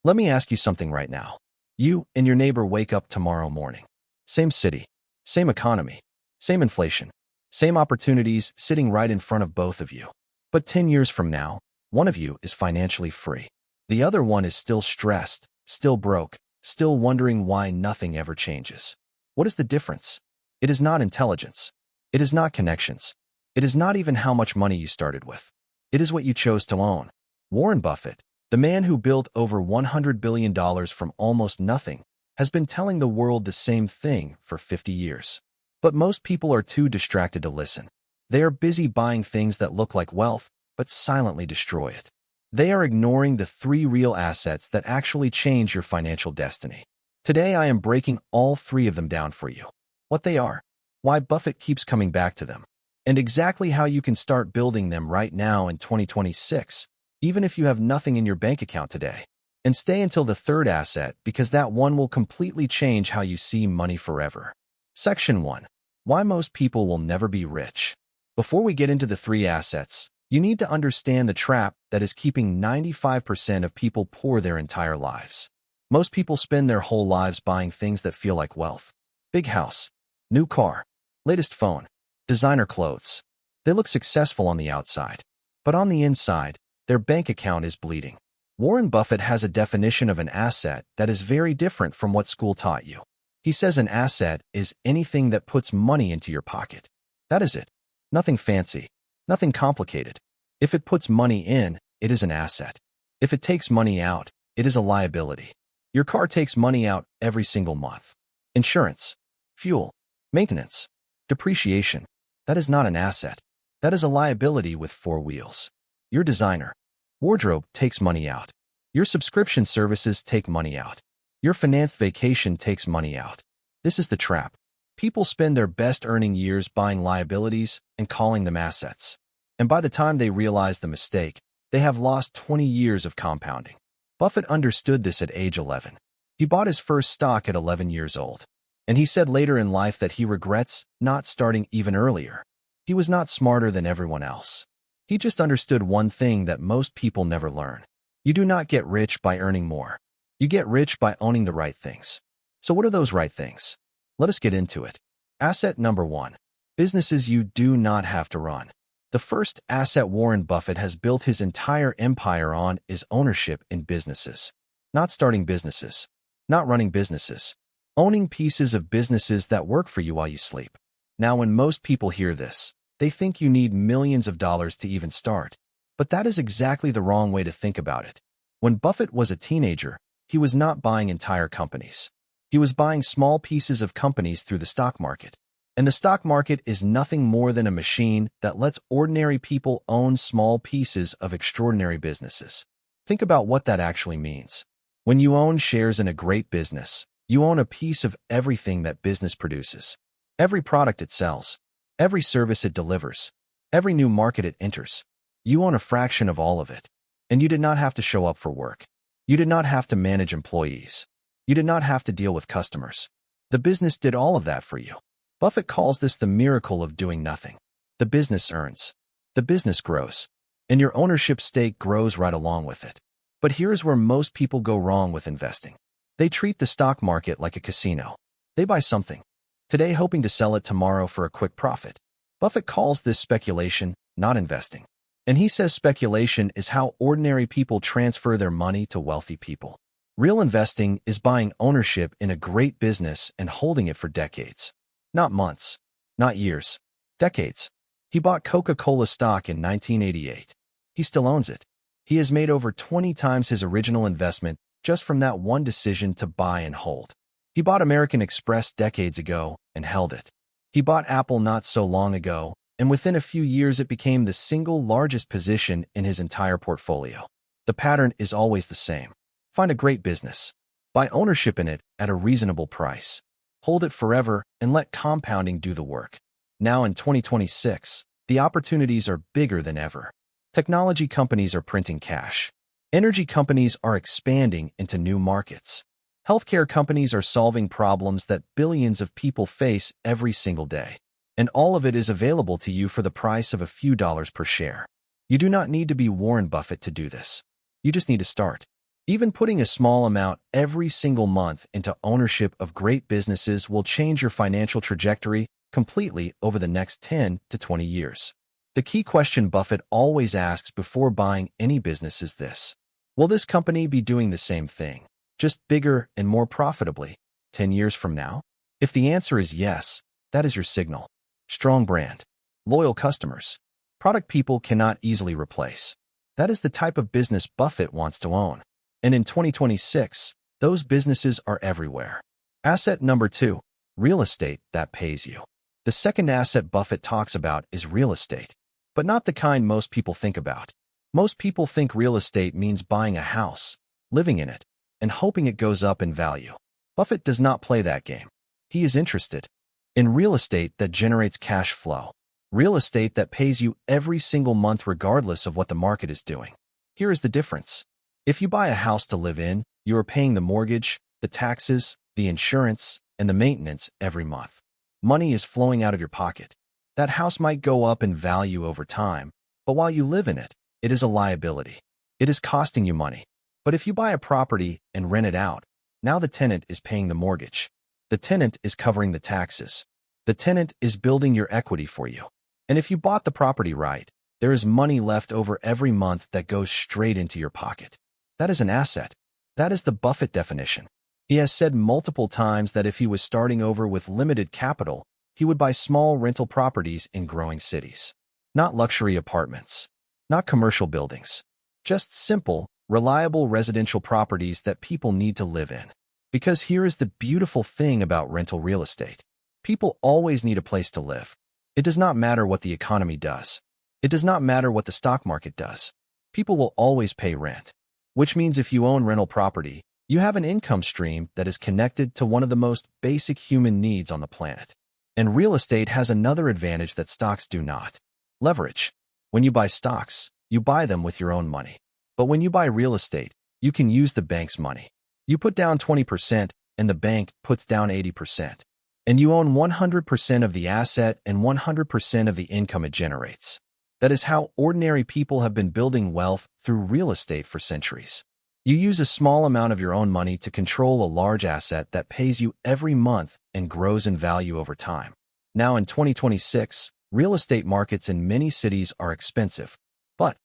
Let me ask you something right now. You and your neighbor wake up tomorrow morning. Same city, same economy, same inflation, same opportunities sitting right in front of both of you. But 10 years from now, one of you is financially free. The other one is still stressed, still broke, still wondering why nothing ever changes. What is the difference? It is not intelligence. It is not connections. It is not even how much money you started with. It is what you chose to own. Warren Buffett, the man who built over $100 billion from almost nothing, has been telling the world the same thing for 50 years. But most people are too distracted to listen. They are busy buying things that look like wealth, but silently destroy it. They are ignoring the 3 real assets that actually change your financial destiny. Today, I am breaking all 3 of them down for you. What they are, why Buffett keeps coming back to them, and exactly how you can start building them right now in 2026, even if you have nothing in your bank account today. And stay until the 3rd asset, because that one will completely change how you see money forever. Section 1. Why most people will never be rich. Before we get into the 3 assets, you need to understand the trap that is keeping 95% of people poor their entire lives. Most people spend their whole lives buying things that feel like wealth. Big house, new car, latest phone, designer clothes. They look successful on the outside, but on the inside, their bank account is bleeding. Warren Buffett has a definition of an asset that is very different from what school taught you. He says an asset is anything that puts money into your pocket. That is it. Nothing fancy, nothing complicated. If it puts money in, it is an asset. If it takes money out, it is a liability. Your car takes money out every single month. Insurance, fuel, maintenance, depreciation. That is not an asset. That is a liability with 4 wheels. Your designer wardrobe takes money out. Your subscription services take money out. Your financed vacation takes money out. This is the trap. People spend their best earning years buying liabilities and calling them assets. And by the time they realize the mistake, they have lost 20 years of compounding. Buffett understood this at age 11. He bought his first stock at 11 years old. And he said later in life that he regrets not starting even earlier. He was not smarter than everyone else. He just understood one thing that most people never learn. You do not get rich by earning more. You get rich by owning the right things. So what are those right things? Let us get into it. Asset number 1. Businesses you do not have to run. The first asset Warren Buffett has built his entire empire on is ownership in businesses. Not starting businesses. Not running businesses. Owning pieces of businesses that work for you while you sleep. Now, when most people hear this, they think you need millions of dollars to even start. But that is exactly the wrong way to think about it. When Buffett was a teenager, he was not buying entire companies. He was buying small pieces of companies through the stock market. And the stock market is nothing more than a machine that lets ordinary people own small pieces of extraordinary businesses. Think about what that actually means. When you own shares in a great business, you own a piece of everything that business produces. Every product it sells, every service it delivers, every new market it enters. You own a fraction of all of it. And you did not have to show up for work. You did not have to manage employees. You did not have to deal with customers. The business did all of that for you. Buffett calls this the miracle of doing nothing. The business earns. The business grows. And your ownership stake grows right along with it. But here's where most people go wrong with investing. They treat the stock market like a casino. They buy something today hoping to sell it tomorrow for a quick profit. Buffett calls this speculation, not investing. And he says speculation is how ordinary people transfer their money to wealthy people. Real investing is buying ownership in a great business and holding it for decades. Not months, not years, decades. He bought Coca-Cola stock in 1988. He still owns it. He has made over 20 times his original investment just from that one decision to buy and hold. He bought American Express decades ago and held it. He bought Apple not so long ago, and within a few years it became the single largest position in his entire portfolio. The pattern is always the same. Find a great business. Buy ownership in it at a reasonable price. Hold it forever and let compounding do the work. Now in 2026, the opportunities are bigger than ever. Technology companies are printing cash. Energy companies are expanding into new markets. Healthcare companies are solving problems that billions of people face every single day. And all of it is available to you for the price of a few dollars per share. You do not need to be Warren Buffett to do this. You just need to start. Even putting a small amount every single month into ownership of great businesses will change your financial trajectory completely over the next 10 to 20 years. The key question Buffett always asks before buying any business is this: will this company be doing the same thing, just bigger and more profitably, 10 years from now? If the answer is yes, that is your signal. Strong brand, loyal customers, product people cannot easily replace. That is the type of business Buffett wants to own. And in 2026, those businesses are everywhere. Asset number 2, real estate that pays you. The second asset Buffett talks about is real estate, but not the kind most people think about. Most people think real estate means buying a house, living in it, and hoping it goes up in value. Buffett does not play that game. He is interested in real estate that generates cash flow, real estate that pays you every single month regardless of what the market is doing. Here is the difference. If you buy a house to live in, you are paying the mortgage, the taxes, the insurance, and the maintenance every month. Money is flowing out of your pocket. That house might go up in value over time, but while you live in it, it is a liability. It is costing you money. But if you buy a property and rent it out, now the tenant is paying the mortgage. The tenant is covering the taxes. The tenant is building your equity for you. And if you bought the property right, there is money left over every month that goes straight into your pocket. That is an asset. That is the Buffett definition. He has said multiple times that if he was starting over with limited capital, he would buy small rental properties in growing cities. Not luxury apartments. Not commercial buildings. Just simple, reliable residential properties that people need to live in. Because here is the beautiful thing about rental real estate. People always need a place to live. It does not matter what the economy does. It does not matter what the stock market does. People will always pay rent. Which means if you own rental property, you have an income stream that is connected to one of the most basic human needs on the planet. And real estate has another advantage that stocks do not. Leverage. When you buy stocks, you buy them with your own money. But when you buy real estate, you can use the bank's money. You put down 20% and the bank puts down 80%. And you own 100% of the asset and 100% of the income it generates. That is how ordinary people have been building wealth through real estate for centuries. You use a small amount of your own money to control a large asset that pays you every month and grows in value over time. Now in 2026, real estate markets in many cities are expensive. But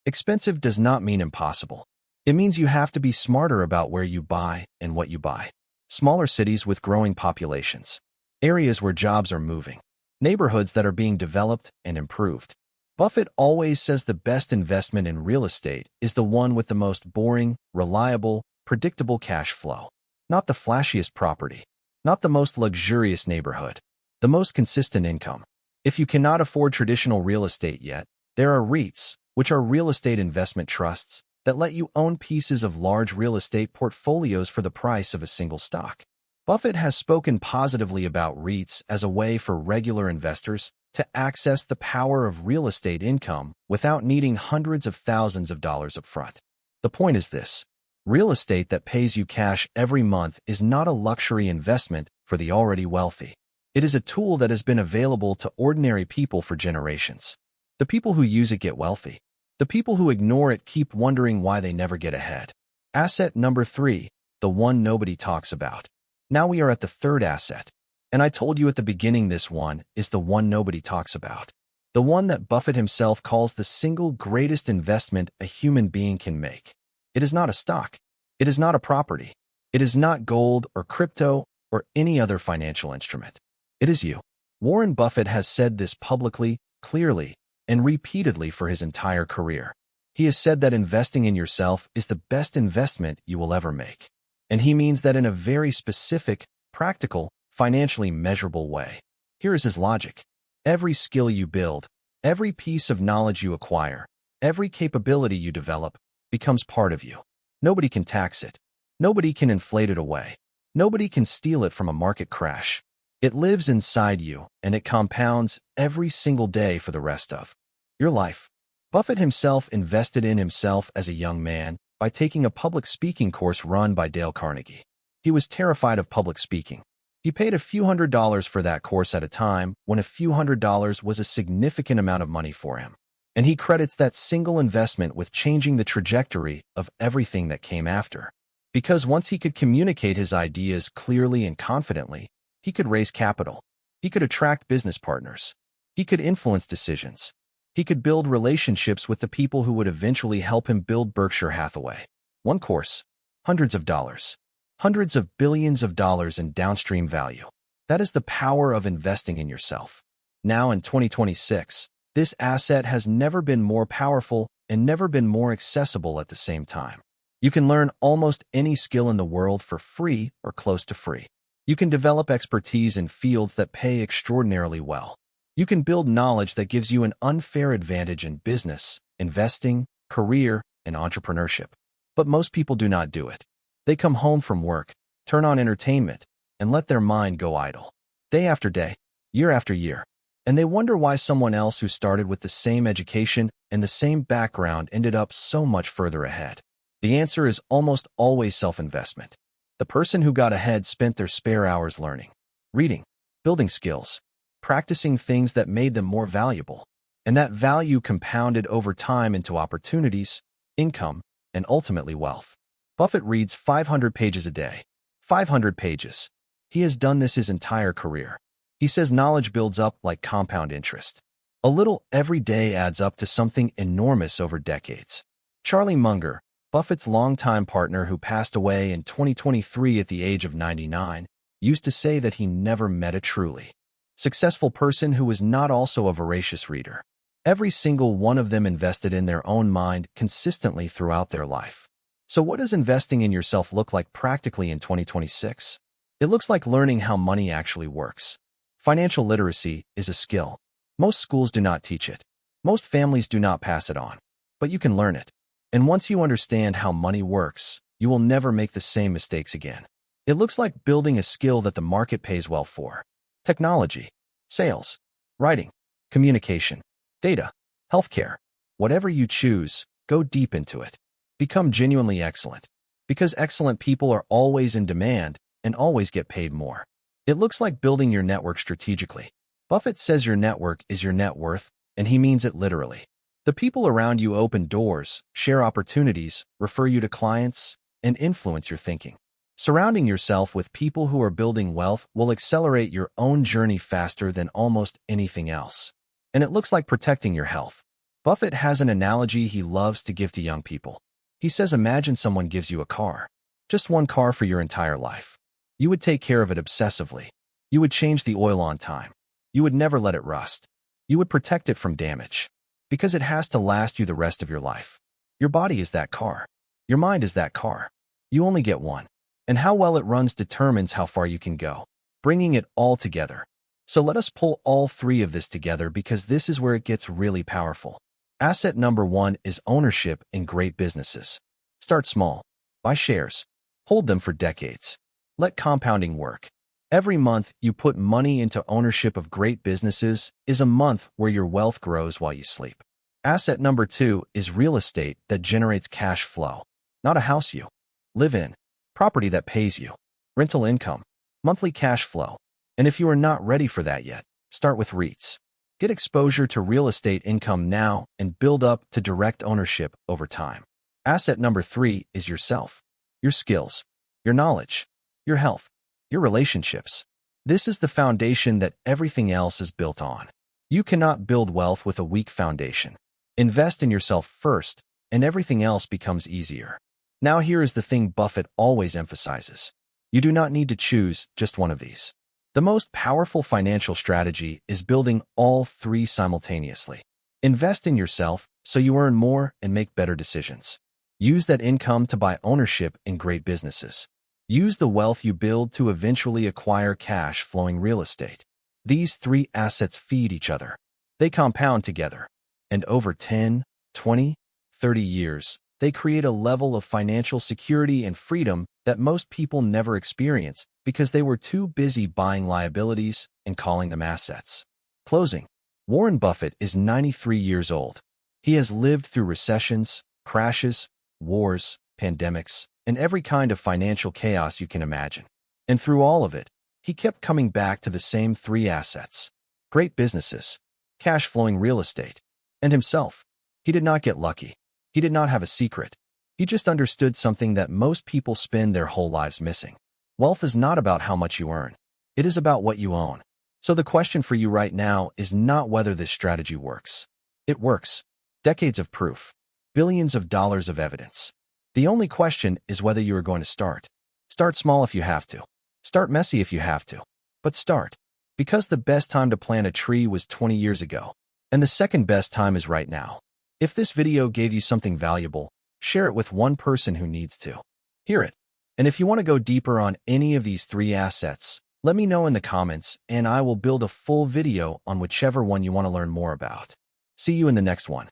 expensive does not mean impossible. It means you have to be smarter about where you buy and what you buy. Smaller cities with growing populations. Areas where jobs are moving. Neighborhoods that are being developed and improved. Buffett always says the best investment in real estate is the one with the most boring, reliable, predictable cash flow. Not the flashiest property. Not the most luxurious neighborhood. The most consistent income. If you cannot afford traditional real estate yet, there are REITs, which are real estate investment trusts, that let you own pieces of large real estate portfolios for the price of a single stock. Buffett has spoken positively about REITs as a way for regular investors to access the power of real estate income without needing hundreds of thousands of dollars up front. The point is this: real estate that pays you cash every month is not a luxury investment for the already wealthy. It is a tool that has been available to ordinary people for generations. The people who use it get wealthy. The people who ignore it keep wondering why they never get ahead. Asset number 3, the one nobody talks about. Now we are at the third asset. And I told you at the beginning this one is the one nobody talks about. The one that Buffett himself calls the single greatest investment a human being can make. It is not a stock. It is not a property. It is not gold or crypto or any other financial instrument. It is you. Warren Buffett has said this publicly, clearly, and repeatedly for his entire career. He has said that investing in yourself is the best investment you will ever make. And he means that in a very specific, practical, financially measurable way. Here is his logic. Every skill you build, every piece of knowledge you acquire, every capability you develop becomes part of you. Nobody can tax it. Nobody can inflate it away. Nobody can steal it from a market crash. It lives inside you, and it compounds every single day for the rest of your life. Buffett himself invested in himself as a young man by taking a public speaking course run by Dale Carnegie. He was terrified of public speaking. He paid a few $100s for that course at a time when a few $100s was a significant amount of money for him. And he credits that single investment with changing the trajectory of everything that came after. Because once he could communicate his ideas clearly and confidently, he could raise capital. He could attract business partners. He could influence decisions. He could build relationships with the people who would eventually help him build Berkshire Hathaway. One course, hundreds of dollars, hundreds of billions of dollars in downstream value. That is the power of investing in yourself. Now in 2026, this asset has never been more powerful and never been more accessible at the same time. You can learn almost any skill in the world for free or close to free. You can develop expertise in fields that pay extraordinarily well. You can build knowledge that gives you an unfair advantage in business, investing, career, and entrepreneurship. But most people do not do it. They come home from work, turn on entertainment, and let their mind go idle. Day after day, year after year. And they wonder why someone else who started with the same education and the same background ended up so much further ahead. The answer is almost always self-investment. The person who got ahead spent their spare hours learning, reading, building skills, practicing things that made them more valuable. And that value compounded over time into opportunities, income, and ultimately wealth. Buffett reads 500 pages a day. 500 pages. He has done this his entire career. He says knowledge builds up like compound interest. A little every day adds up to something enormous over decades. Charlie Munger, Buffett's longtime partner who passed away in 2023 at the age of 99, used to say that he never met a truly successful person who was not also a voracious reader. Every single one of them invested in their own mind consistently throughout their life. So what does investing in yourself look like practically in 2026? It looks like learning how money actually works. Financial literacy is a skill. Most schools do not teach it. Most families do not pass it on. But you can learn it. And once you understand how money works, you will never make the same mistakes again. It looks like building a skill that the market pays well for. Technology, sales, writing, communication, data, healthcare. Whatever you choose, go deep into it. Become genuinely excellent. Because excellent people are always in demand and always get paid more. It looks like building your network strategically. Buffett says your network is your net worth, and he means it literally. The people around you open doors, share opportunities, refer you to clients, and influence your thinking. Surrounding yourself with people who are building wealth will accelerate your own journey faster than almost anything else. And it looks like protecting your health. Buffett has an analogy he loves to give to young people. He says, imagine someone gives you a car. Just one car for your entire life. You would take care of it obsessively. You would change the oil on time. You would never let it rust. You would protect it from damage. Because it has to last you the rest of your life. Your body is that car. Your mind is that car. You only get one. And how well it runs determines how far you can go. Bringing it all together. So let us pull all three of this together because this is where it gets really powerful. Asset number one is ownership in great businesses. Start small. Buy shares. Hold them for decades. Let compounding work. Every month you put money into ownership of great businesses is a month where your wealth grows while you sleep. Asset number two is real estate that generates cash flow. Not a house you live in. Property that pays you. Rental income. Monthly cash flow. And if you are not ready for that yet, start with REITs. Get exposure to real estate income now and build up to direct ownership over time. Asset number three is yourself. Your skills. Your knowledge. Your health, your relationships. This is the foundation that everything else is built on. You cannot build wealth with a weak foundation. Invest in yourself first, and everything else becomes easier. Now here is the thing Buffett always emphasizes. You do not need to choose just one of these. The most powerful financial strategy is building all three simultaneously. Invest in yourself so you earn more and make better decisions. Use that income to buy ownership in great businesses. Use the wealth you build to eventually acquire cash-flowing real estate. These three assets feed each other. They compound together. And over 10, 20, 30 years, they create a level of financial security and freedom that most people never experience because they were too busy buying liabilities and calling them assets. Closing. Warren Buffett is 93 years old. He has lived through recessions, crashes, wars, pandemics, and every kind of financial chaos you can imagine. And through all of it, he kept coming back to the same three assets. Great businesses, cash-flowing real estate, And himself. He did not get lucky. He did not have a secret. He just understood something that most people spend their whole lives missing. Wealth is not about how much you earn. It is about what you own. So the question for you right now is not whether this strategy works. It works. Decades of proof. Billions of dollars of evidence. The only question is whether you are going to start. Start small if you have to. Start messy if you have to. But start. Because the best time to plant a tree was 20 years ago. And the second best time is right now. If this video gave you something valuable, share it with one person who needs to hear it. And if you want to go deeper on any of these 3 assets, let me know in the comments and I will build a full video on whichever one you want to learn more about. See you in the next one.